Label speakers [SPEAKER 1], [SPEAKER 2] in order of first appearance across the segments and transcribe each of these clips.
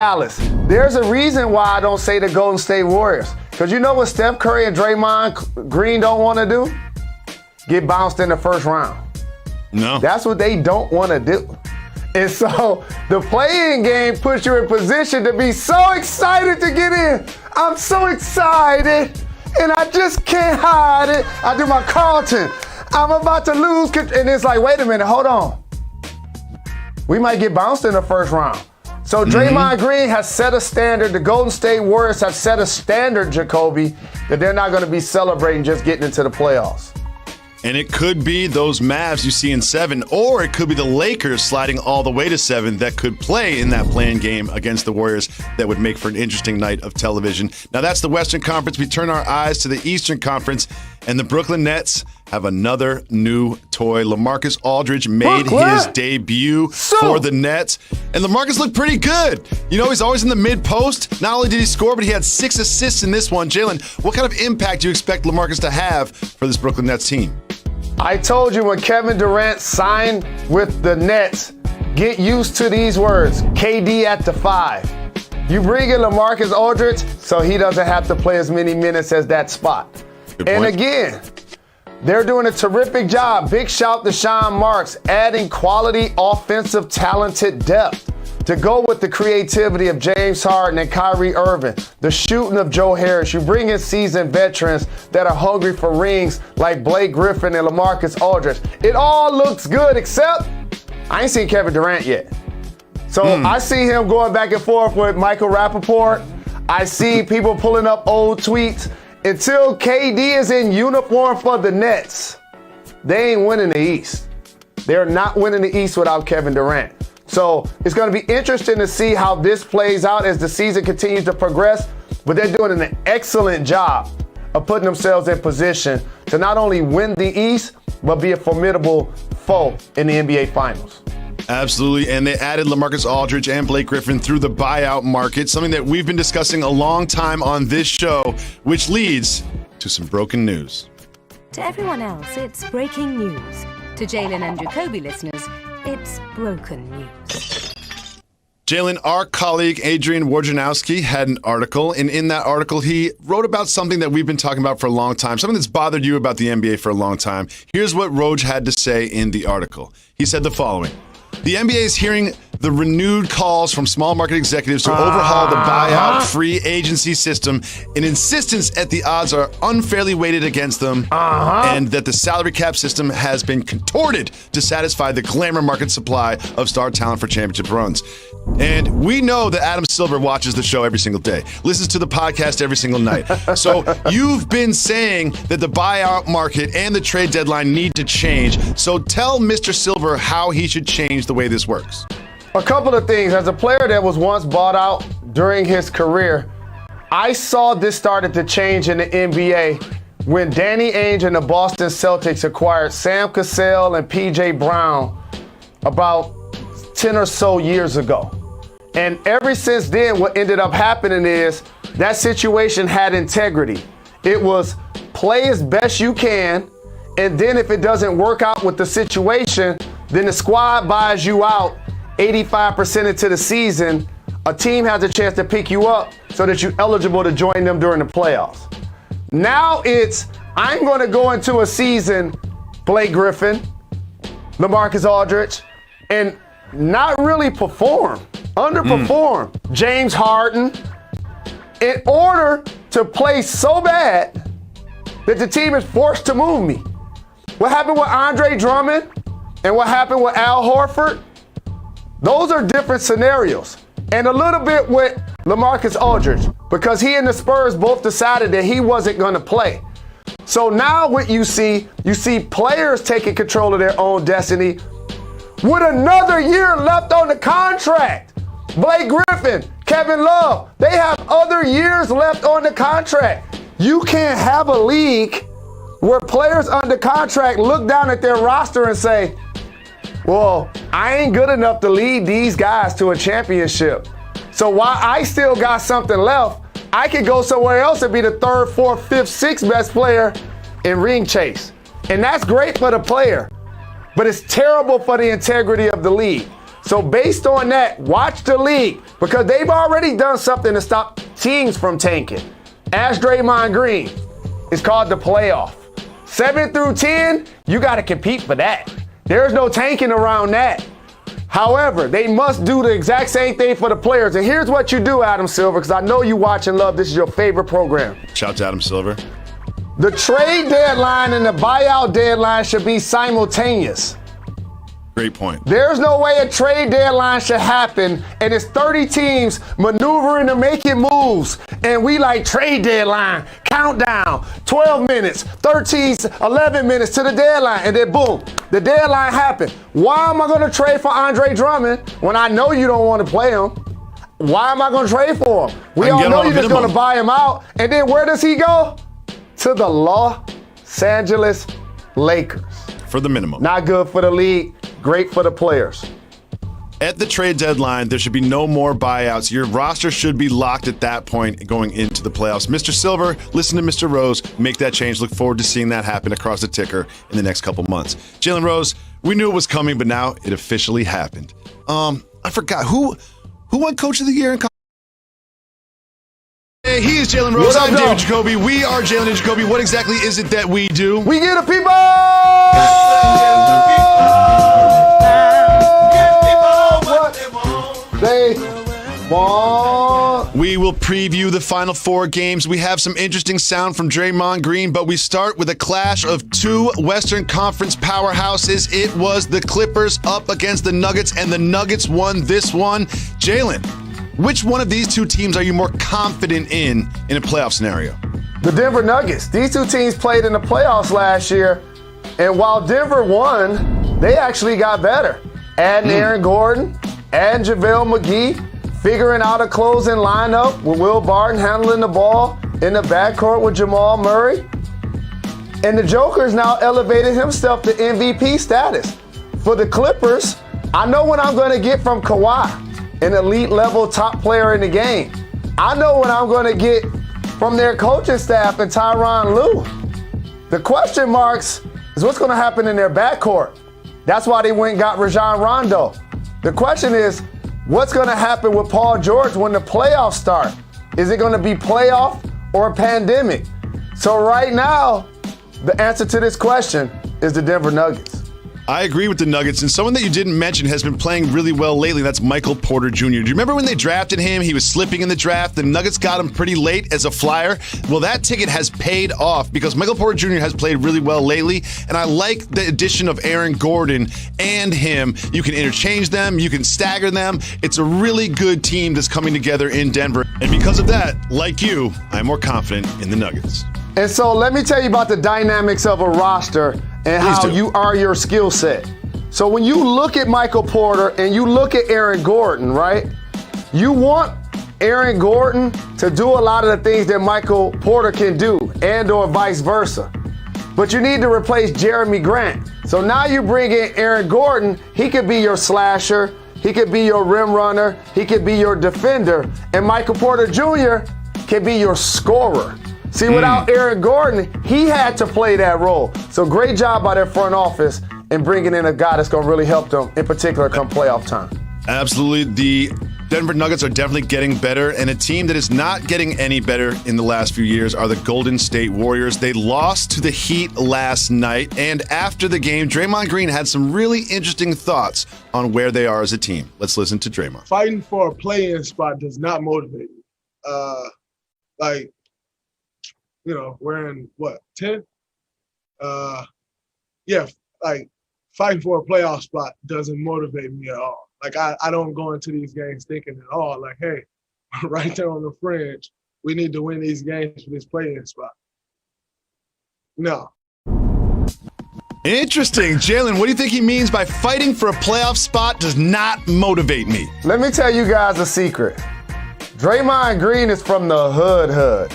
[SPEAKER 1] Dallas. There's a reason why I don't say the Golden State Warriors. Because you know what Steph Curry and Draymond Green don't want to do? Get bounced in the first round.
[SPEAKER 2] No.
[SPEAKER 1] That's what they don't want to do. And so the play-in game puts you in position to be so excited to get in. I'm so excited, and I just can't hide it. I do my Carlton. I'm about to lose. And it's like, wait a minute, hold on. We might get bounced in the first round. So Draymond Green has set a standard. The Golden State Warriors have set a standard, Jacoby, that they're not going to be celebrating just getting into the playoffs.
[SPEAKER 2] And it could be those Mavs you see in 7, or it could be the Lakers sliding all the way to 7 that could play in that play-in game against the Warriors that would make for an interesting night of television. Now that's the Western Conference. We turn our eyes to the Eastern Conference, and the Brooklyn Nets have another new toy. LaMarcus Aldridge made his debut for the Nets, and LaMarcus looked pretty good. You know, he's always in the mid-post. Not only did he score, but he had 6 assists in this one. Jalen, what kind of impact do you expect LaMarcus to have for this Brooklyn Nets team?
[SPEAKER 1] I told you when Kevin Durant signed with the Nets, get used to these words, KD at the 5. You bring in LaMarcus Aldridge so he doesn't have to play as many minutes as that spot. And again, they're doing a terrific job. Big shout to Sean Marks, adding quality offensive talented depth to go with the creativity of James Harden and Kyrie Irving, the shooting of Joe Harris. You bring in seasoned veterans that are hungry for rings like Blake Griffin and LaMarcus Aldridge. It all looks good, except I ain't seen Kevin Durant yet. So I see him going back and forth with Michael Rappaport. I see people pulling up old tweets. Until KD is in uniform for the Nets, they ain't winning the East. They're not winning the East without Kevin Durant. So it's going to be interesting to see how this plays out as the season continues to progress. But they're doing an excellent job of putting themselves in position to not only win the East, but be a formidable foe in the NBA Finals.
[SPEAKER 2] Absolutely, and they added LaMarcus Aldridge and Blake Griffin through the buyout market, something that we've been discussing a long time on this show, which leads to some broken news.
[SPEAKER 3] To everyone else, it's breaking news. To Jalen and Jacoby listeners, it's broken news.
[SPEAKER 2] Jalen, our colleague Adrian Wojnarowski had an article, and in that article, he wrote about something that we've been talking about for a long time, something that's bothered you about the NBA for a long time. Here's what Woj had to say in the article. He said the following. The NBA is hearing the renewed calls from small market executives to overhaul the buyout free agency system, an insistence at the odds are unfairly weighted against them, and that the salary cap system has been contorted to satisfy the glamour market supply of star talent for championship runs. And we know that Adam Silver watches the show every single day, listens to the podcast every single night. So you've been saying that the buyout market and the trade deadline need to change. So tell Mr. Silver how he should change the way this works.
[SPEAKER 1] A couple of things. As a player that was once bought out during his career, I saw this started to change in the NBA when Danny Ainge and the Boston Celtics acquired Sam Cassell and P.J. Brown about 10 or so years ago. And ever since then, what ended up happening is that situation had integrity. It was play as best you can, and then if it doesn't work out with the situation, then the squad buys you out 85% into the season. A team has a chance to pick you up so that you're eligible to join them during the playoffs. Now it's, I'm going to go into a season, Blake Griffin, LaMarcus Aldridge, and not really perform, underperform James Harden in order to play so bad that the team is forced to move me. What happened with Andre Drummond and what happened with Al Horford, those are different scenarios. And a little bit with LaMarcus Aldridge, because he and the Spurs both decided that he wasn't going to play. So now what you see players taking control of their own destiny with another year left on the contract. Blake Griffin, Kevin Love, they have other years left on the contract. You can't have a league where players under contract look down at their roster and say, well, I ain't good enough to lead these guys to a championship. So while I still got something left, I could go somewhere else and be the 3rd, 4th, 5th, 6th best player in ring chase. And that's great for the player, but it's terrible for the integrity of the league. So based on that, watch the league. because they've already done something to stop teams from tanking. Ask Draymond Green. It's called the playoff. 7 through 10, you got to compete for that. There's no tanking around that. However, they must do the exact same thing for the players. And here's what you do, Adam Silver, because I know you watch and love. This is your favorite program.
[SPEAKER 2] Shout out to Adam Silver.
[SPEAKER 1] The trade deadline and the buyout deadline should be simultaneous.
[SPEAKER 2] Great point.
[SPEAKER 1] There's no way a trade deadline should happen and it's 30 teams maneuvering and making moves. And we like trade deadline, countdown, 12 minutes, 13, 11 minutes to the deadline. And then boom, the deadline happened. Why am I going to trade for Andre Drummond when I know you don't want to play him? Why am I going to trade for him? We all know you're just going to buy him out. And then where does he go? To the Los Angeles Lakers.
[SPEAKER 2] For the minimum.
[SPEAKER 1] Not good for the league. Great for the players.
[SPEAKER 2] At the trade deadline, there should be no more buyouts. Your roster should be locked at that point going into the playoffs. Mr. Silver, listen to Mr. Rose. Make that change. Look forward to seeing that happen across the ticker in the next couple months. Jalen Rose, we knew it was coming, but now it officially happened. I forgot. Who won Coach of the Year in college? Hey, he is Jalen Rose. I'm David Jacoby. We are Jalen and Jacoby. What exactly is it that we do?
[SPEAKER 1] We get the people! They want.
[SPEAKER 2] We will preview the final 4 games. We have some interesting sound from Draymond Green, but we start with a clash of 2 Western Conference powerhouses. It was the Clippers up against the Nuggets, and the Nuggets won this one. Jalen, which one of these 2 teams are you more confident in a playoff scenario?
[SPEAKER 1] The Denver Nuggets. These 2 teams played in the playoffs last year, and while Denver won, they actually got better. Adding Aaron Gordon, adding JaVale McGee, figuring out a closing lineup with Will Barton handling the ball in the backcourt with Jamal Murray. And the Joker's now elevated himself to MVP status. For the Clippers, I know what I'm going to get from Kawhi, an elite level top player in the game. I know what I'm going to get from their coaching staff and Tyronn Lue. The question marks is what's going to happen in their backcourt. That's why they went and got Rajon Rondo. The question is, what's going to happen with Paul George when the playoffs start? Is it going to be playoff or a pandemic? So right now, the answer to this question is the Denver Nuggets.
[SPEAKER 2] I agree with the Nuggets, and someone that you didn't mention has been playing really well lately. That's Michael Porter Jr. Do you remember when they drafted him? He was slipping in the draft. The Nuggets got him pretty late as a flyer. Well, that ticket has paid off because Michael Porter Jr. has played really well lately, and I like the addition of Aaron Gordon and him. You can interchange them. You can stagger them. It's a really good team that's coming together in Denver, and because of that, like you, I'm more confident in the Nuggets.
[SPEAKER 1] And so let me tell you about the dynamics of a roster and how you are your skill set. So when you look at Michael Porter and you look at Aaron Gordon, right? You want Aaron Gordon to do a lot of the things that Michael Porter can do and or vice versa. But you need to replace Jeremy Grant. So now you bring in Aaron Gordon. He could be your slasher. He could be your rim runner. He could be your defender. And Michael Porter Jr. can be your scorer. See, without Aaron Gordon, he had to play that role. So great job by their front office in bringing in a guy that's going to really help them, in particular, come playoff time.
[SPEAKER 2] Absolutely. The Denver Nuggets are definitely getting better, and a team that is not getting any better in the last few years are the Golden State Warriors. They lost to the Heat last night, and after the game, Draymond Green had some really interesting thoughts on where they are as a team. Let's listen to Draymond.
[SPEAKER 4] Fighting for a play-in spot does not motivate me. We're in, 10? Fighting for a playoff spot doesn't motivate me at all. I don't go into these games thinking at all, hey, right there on the fringe, we need to win these games for this play-in spot. No.
[SPEAKER 2] Interesting. Jalen, what do you think he means by fighting for a playoff spot does not motivate me?
[SPEAKER 1] Let me tell you guys a secret. Draymond Green is from the hood.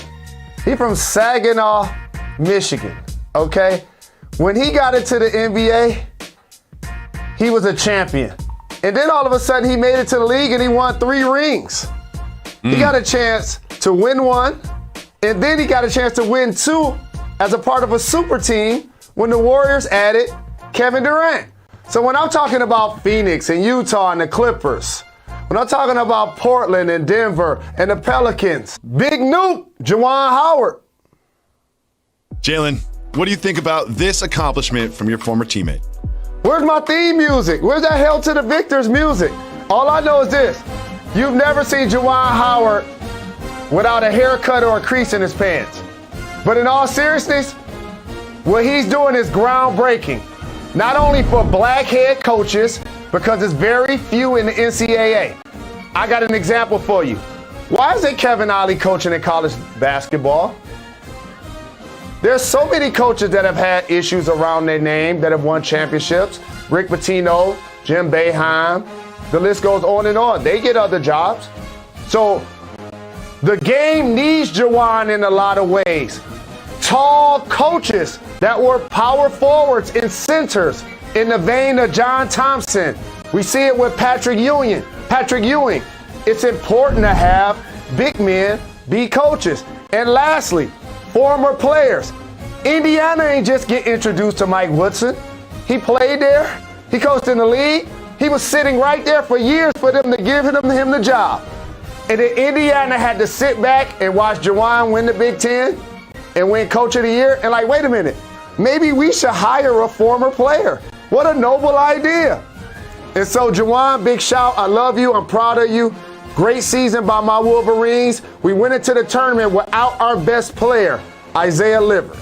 [SPEAKER 1] He from Saginaw, Michigan, okay? When he got into the NBA, he was a champion. And then all of a sudden he made it to the league and he won 3 rings. He got a chance to win 1, and then he got a chance to win 2 as a part of a super team when the Warriors added Kevin Durant. So when I'm talking about Phoenix and Utah and the Clippers, when When I'm talking about Portland and Denver and the Pelicans, Big Nuke, Juwan Howard.
[SPEAKER 2] Jalen, what do you think about this accomplishment from your former teammate?
[SPEAKER 1] Where's my theme music? Where's that Hail to the Victors music? All I know is this. You've never seen Juwan Howard without a haircut or a crease in his pants. But in all seriousness, what he's doing is groundbreaking. Not only for black head coaches, because there's very few in the NCAA. I got an example for you. Why isn't Kevin Ollie coaching in college basketball? There's so many coaches that have had issues around their name that have won championships. Rick Pitino, Jim Boeheim, the list goes on and on. They get other jobs. So the game needs Juwan in a lot of ways. Tall coaches that were power forwards and centers in the vein of John Thompson. We see it with Patrick Ewing. It's important to have big men be coaches. And lastly, former players. Indiana ain't just get introduced to Mike Woodson. He played there. He coached in the league. He was sitting right there for years for them to give him the job. And then Indiana had to sit back and watch Juwan win the Big Ten and win Coach of the Year. And like, wait a minute, maybe we should hire a former player. What a noble idea. And so Juwan, big shout. I love you. I'm proud of you. Great season by my Wolverines. We went into the tournament without our best player, Isaiah Livers.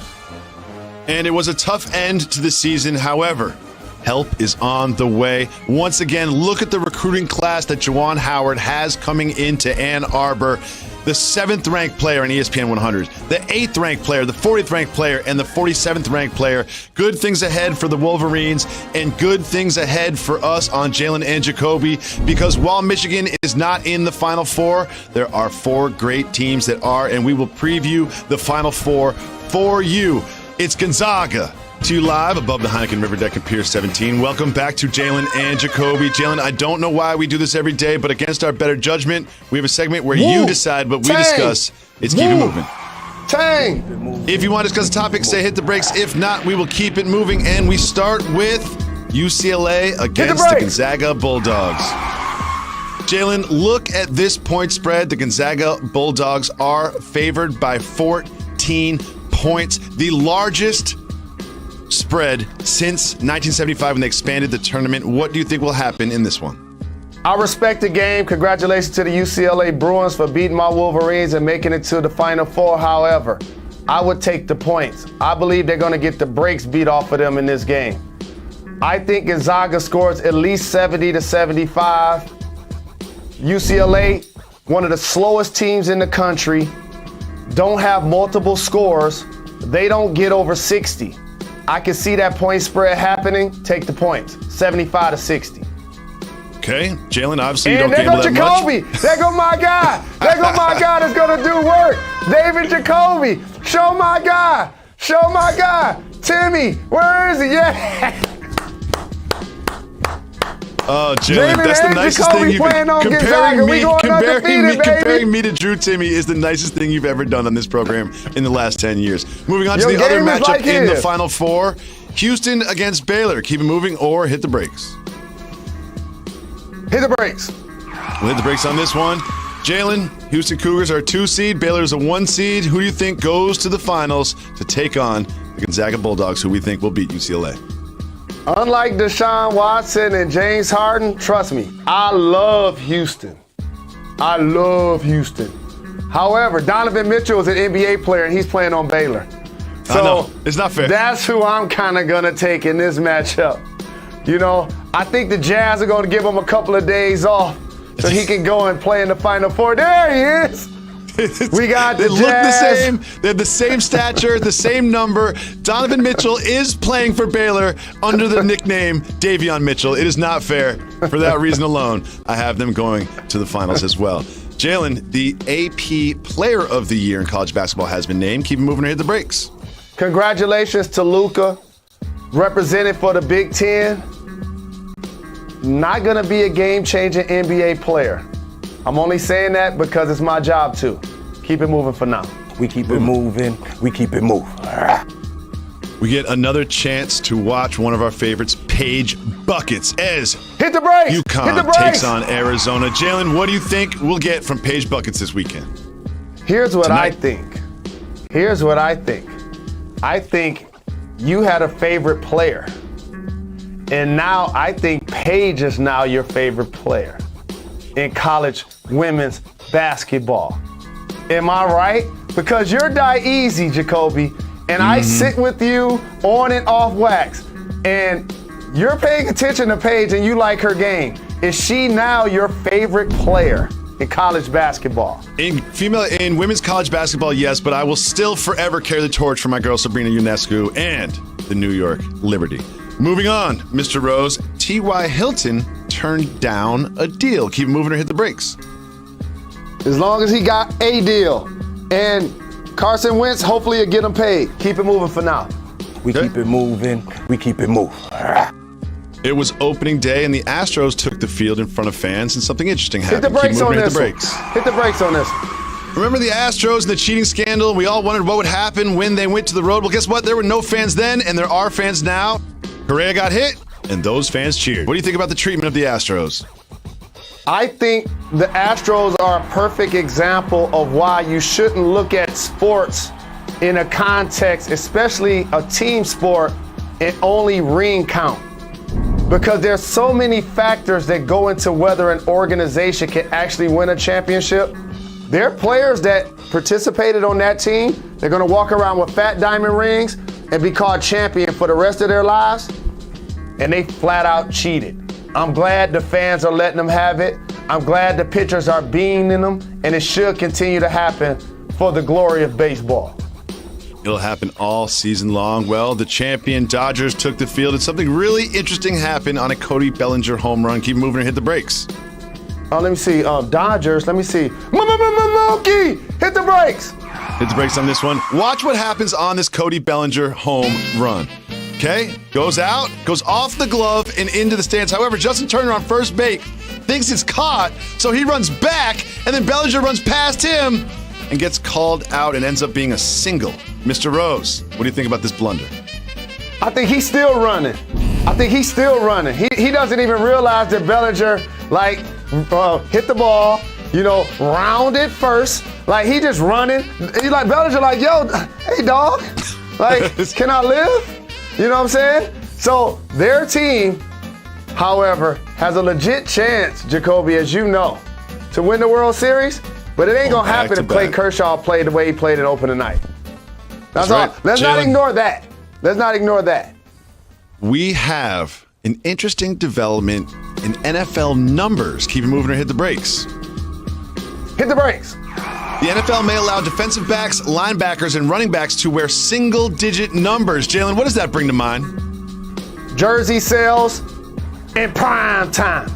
[SPEAKER 2] And it was a tough end to the season. However, help is on the way. Once again, look at the recruiting class that Juwan Howard has coming into Ann Arbor. The 7th-ranked player in ESPN 100, the 8th-ranked player, the 40th-ranked player, and the 47th-ranked player. Good things ahead for the Wolverines, and good things ahead for us on Jalen and Jacoby, because while Michigan is not in the Final Four, there are 4 great teams that are, and we will preview the Final Four for you. It's Gonzaga. To you live above the Heineken River Deck in Pier 17. Welcome back to Jalen and Jacoby. Jalen, I don't know why we do this every day, but against our better judgment, we have a segment where you decide what we discuss. It's Keep It Moving. If you want to discuss a topic, say hit the brakes. If not, we will keep it moving. And we start with UCLA against the Gonzaga Bulldogs. Jalen, look at this point spread. The Gonzaga Bulldogs are favored by 14 points, the largest spread since 1975 when they expanded the tournament. What do you think will happen in this one?
[SPEAKER 1] I respect the game. Congratulations to the UCLA Bruins for beating my Wolverines and making it to the Final Four. However, I would take the points. I believe they're going to get the brakes beat off of them in this game. I think Gonzaga scores at least 70 to 75. UCLA, one of the slowest teams in the country, don't have multiple scores. They don't get over 60. I can see that point spread happening. Take the points, 75 to 60.
[SPEAKER 2] Okay, Jalen, obviously you
[SPEAKER 1] and
[SPEAKER 2] don't gamble that
[SPEAKER 1] Jacoby.
[SPEAKER 2] much.
[SPEAKER 1] There go my guy. There go my guy that's going to do work. David Jacoby. Show my guy. Show my guy. Timmy, where is he? Yeah.
[SPEAKER 2] Oh, Jalen, that's the nicest
[SPEAKER 1] Jacoby
[SPEAKER 2] thing you've comparing me to Drew Timmy is the nicest thing you've ever done on this program in the last 10 years. Moving on to the other matchup in the Final Four, Houston against Baylor. Keep it moving or hit the brakes.
[SPEAKER 1] Hit the brakes.
[SPEAKER 2] We'll hit the brakes on this one. Jalen, Houston Cougars are a 2 seed. Baylor is a 1 seed. Who do you think goes to the finals to take on the Gonzaga Bulldogs, who we think will beat UCLA?
[SPEAKER 1] Unlike Deshaun Watson and James Harden, trust me, I love Houston. I love Houston. However, Donovan Mitchell is an NBA player, and he's playing on Baylor. So
[SPEAKER 2] I know. It's not fair.
[SPEAKER 1] That's who I'm kind of going to take in this matchup. You know, I think the Jazz are going to give him a couple of days off so he can go and play in the Final Four. There he is. We got the Jazz.
[SPEAKER 2] Look the same. They have the same stature, the same number. Donovan Mitchell is playing for Baylor under the nickname Davion Mitchell. It is not fair. For that reason alone, I have them going to the finals as well. Jalen, the AP Player of the Year in college basketball has been named. Keep it moving or hit the brakes.
[SPEAKER 1] Congratulations to Luka, represented for the Big Ten. Not going to be a game-changing NBA player. I'm only saying that because it's my job too. Keep it moving for now.
[SPEAKER 5] We keep it moving. We keep it moving.
[SPEAKER 2] We get another chance to watch one of our favorites, Paige Buckets, as
[SPEAKER 1] Hit the brakes. Hit the
[SPEAKER 2] UConn
[SPEAKER 1] brakes.
[SPEAKER 2] takes on Arizona. Jalen, what do you think we'll get from Paige Buckets this weekend?
[SPEAKER 1] Here's what
[SPEAKER 2] Tonight.
[SPEAKER 1] I think. Here's what I think. I think you had a favorite player. And now I think Paige is now your favorite player in college women's basketball. Am I right? Because you're die easy, Jacoby, and I sit with you on and off wax, and you're paying attention to Paige and you like her game. Is she now your favorite player in college basketball?
[SPEAKER 2] In women's college basketball, yes, but I will still forever carry the torch for my girl Sabrina Ionescu and the New York Liberty. Moving on, Mr. Rose, T.Y. Hilton turned down a deal. Keep it moving or hit the brakes.
[SPEAKER 1] As long as he got a deal. And Carson Wentz, hopefully he'll get him paid. Keep it moving for now.
[SPEAKER 5] We keep it moving. We keep it moving.
[SPEAKER 2] It was opening day, and the Astros took the field in front of fans, and something interesting
[SPEAKER 1] Hit
[SPEAKER 2] happened.
[SPEAKER 1] the brakes
[SPEAKER 2] Keep
[SPEAKER 1] on
[SPEAKER 2] moving,
[SPEAKER 1] this
[SPEAKER 2] hit the
[SPEAKER 1] one.
[SPEAKER 2] brakes.
[SPEAKER 1] Hit the brakes on this one.
[SPEAKER 2] Remember the Astros and the cheating scandal? We all wondered what would happen when they went to the road. Well, guess what? There were no fans then, and there are fans now. Correa got hit, and those fans cheered. What do you think about the treatment of the Astros?
[SPEAKER 1] I think the Astros are a perfect example of why you shouldn't look at sports in a context, especially a team sport, and only ring count. Because there's so many factors that go into whether an organization can actually win a championship. There are players that participated on that team. They're going to walk around with fat diamond rings and be called champion for the rest of their lives. And they flat out cheated. I'm glad the fans are letting them have it. I'm glad the pitchers are beating them, and it should continue to happen for the glory of baseball.
[SPEAKER 2] It'll happen all season long. Well, the champion Dodgers took the field, and something really interesting happened on a Cody Bellinger home run. Keep moving and hit the brakes.
[SPEAKER 1] Let me see. Dodgers, let me see. Mookie, hit the brakes.
[SPEAKER 2] Hit the brakes on this one. Watch what happens on this Cody Bellinger home run. Okay? Goes out, goes off the glove and into the stands. However, Justin Turner on first base thinks it's caught, so he runs back, and then Bellinger runs past him and gets called out and ends up being a single. Mr. Rose, what do you think about this blunder?
[SPEAKER 1] I think he's still running. He doesn't even realize that Bellinger, hit the ball, rounded first. Like, he just running. He's like, Bellinger, like, yo, hey, dog. Like, can I live? You know what I'm saying? So their team, however, has a legit chance, Jacoby, as you know, to win the World Series. But it ain't going to happen if Clay Kershaw played the way he played in opening night. That's all.
[SPEAKER 2] right.
[SPEAKER 1] Let's not ignore that.
[SPEAKER 2] We have an interesting development in NFL numbers. Keep it moving or hit the brakes.
[SPEAKER 1] Hit the brakes.
[SPEAKER 2] The NFL may allow defensive backs, linebackers, and running backs to wear single-digit numbers. Jalen, what does that bring to mind?
[SPEAKER 1] Jersey sales in prime time.